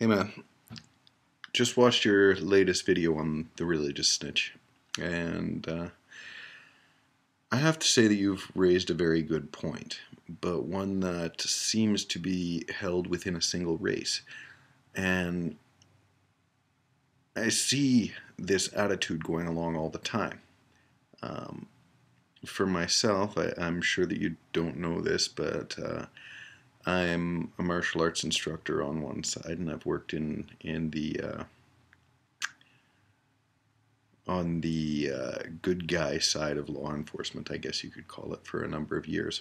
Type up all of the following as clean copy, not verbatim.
Hey man, just watched your latest video on the religious snitch, and I have to say that you've raised a very good point, but one that seems to be held within a single race. And I see this attitude going along all the time. Um, for myself, I'm sure that you don't know this, but I'm a martial arts instructor on one side, and I've worked in the on the good guy side of law enforcement, I guess you could call it, for a number of years.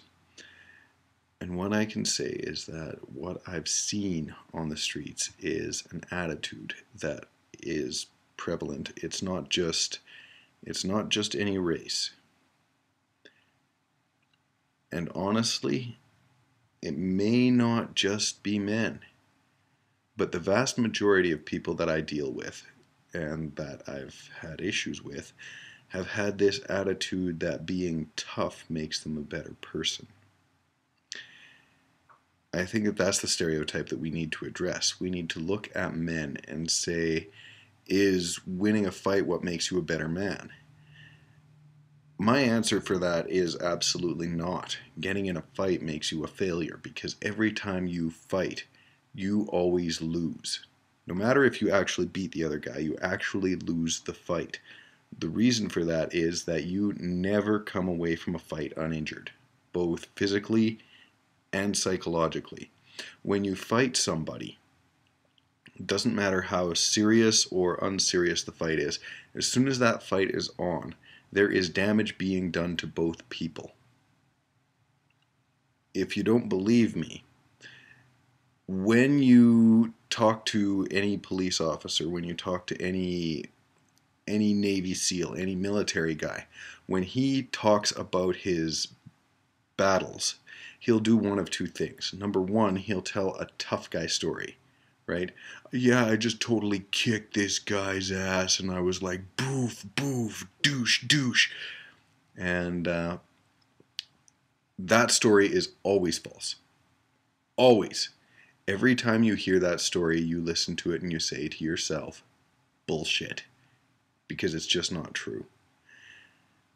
And what I can say is that what I've seen on the streets is an attitude that is prevalent. It's not just any race. And honestly, it may not just be men, but the vast majority of people that I deal with and that I've had issues with have had this attitude that being tough makes them a better person. I think that that's the stereotype that we need to address. We need to look at men and say, is winning a fight what makes you a better man? My answer for that is absolutely not. Getting in a fight makes you a failure, because every time you fight, you always lose. No matter if you actually beat the other guy, you actually lose the fight. The reason for that is that you never come away from a fight uninjured, both physically and psychologically. When you fight somebody, it doesn't matter how serious or unserious the fight is, as soon as that fight is on, there is damage being done to both people. If you don't believe me, when you talk to any police officer, when you talk to any Navy SEAL, any military guy, when he talks about his battles, he'll do one of two things. Number one, he'll tell a tough guy story, right? Yeah, I just totally kicked this guy's ass, and I was like, boof, boof, douche, douche. And that story is always false. Always. Every time you hear that story, you listen to it and you say to yourself, bullshit. Because it's just not true.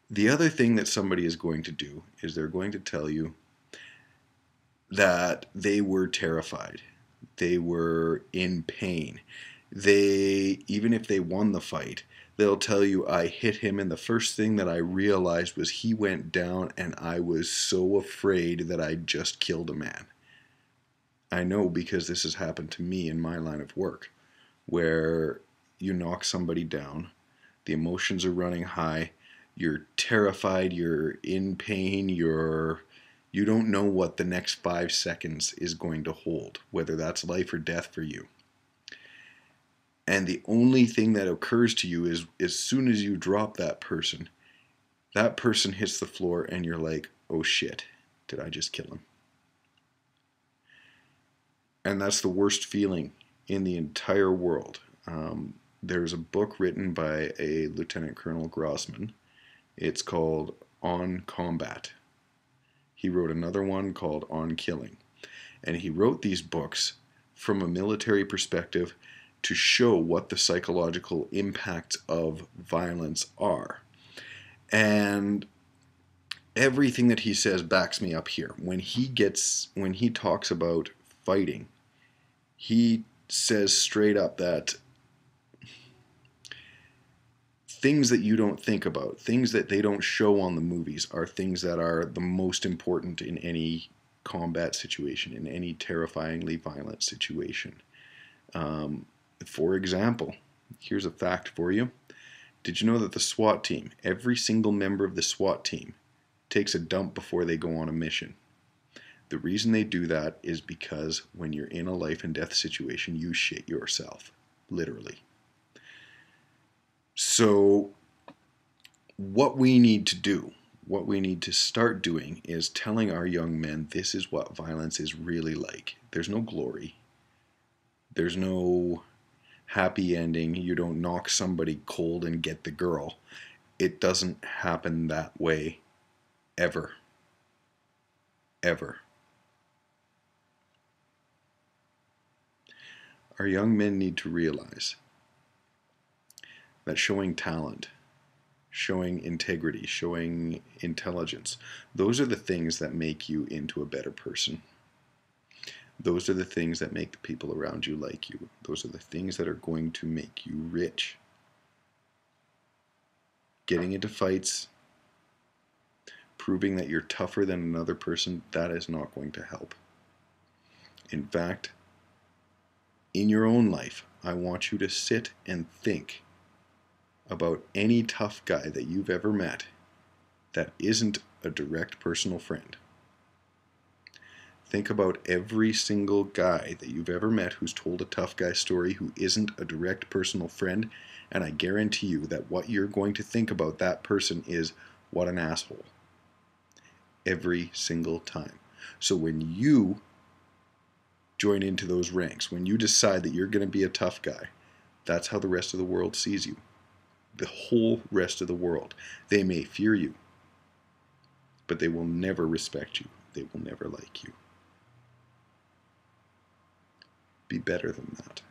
The other thing that somebody is going to do is they're going to tell you that they were terrified. They were in pain. Even if they won the fight, they'll tell you, I hit him, and the first thing that I realized was he went down, and I was so afraid that I just killed a man. I know, because this has happened to me in my line of work, where you knock somebody down, the emotions are running high, you're terrified, you're in pain, you don't know what the next 5 seconds is going to hold, whether that's life or death for you. And the only thing that occurs to you is, as soon as you drop that person hits the floor, and you're like, oh shit, did I just kill him? And that's the worst feeling in the entire world. There's a book written by a Lieutenant Colonel Grossman. It's called On Combat. He wrote another one called On Killing. And he wrote these books from a military perspective to show what the psychological impacts of violence are. And everything that he says backs me up here. When he talks about fighting, he says straight up that things that you don't think about, things that they don't show on the movies, are things that are the most important in any combat situation, in any terrifyingly violent situation. For example, here's a fact for you. Did you know that the SWAT team, every single member of the SWAT team, takes a dump before they go on a mission? The reason they do that is because when you're in a life and death situation, you shit yourself, literally. So what we need to start doing is telling our young men, this is what violence is really like. There's no glory. There's no happy ending. You don't knock somebody cold and get the girl. It doesn't happen that way, ever. Ever. Our young men need to realize that showing talent, showing integrity, showing intelligence, those are the things that make you into a better person. Those are the things that make the people around you like you. Those are the things that are going to make you rich. Getting into fights, proving that you're tougher than another person, that is not going to help. In fact, in your own life, I want you to sit and think about any tough guy that you've ever met that isn't a direct personal friend. Think about every single guy that you've ever met who's told a tough guy story who isn't a direct personal friend, and I guarantee you that what you're going to think about that person is, what an asshole. Every single time. So when you join into those ranks, when you decide that you're going to be a tough guy, that's how the rest of the world sees you. The whole rest of the world. They may fear you, but they will never respect you. They will never like you. Be better than that.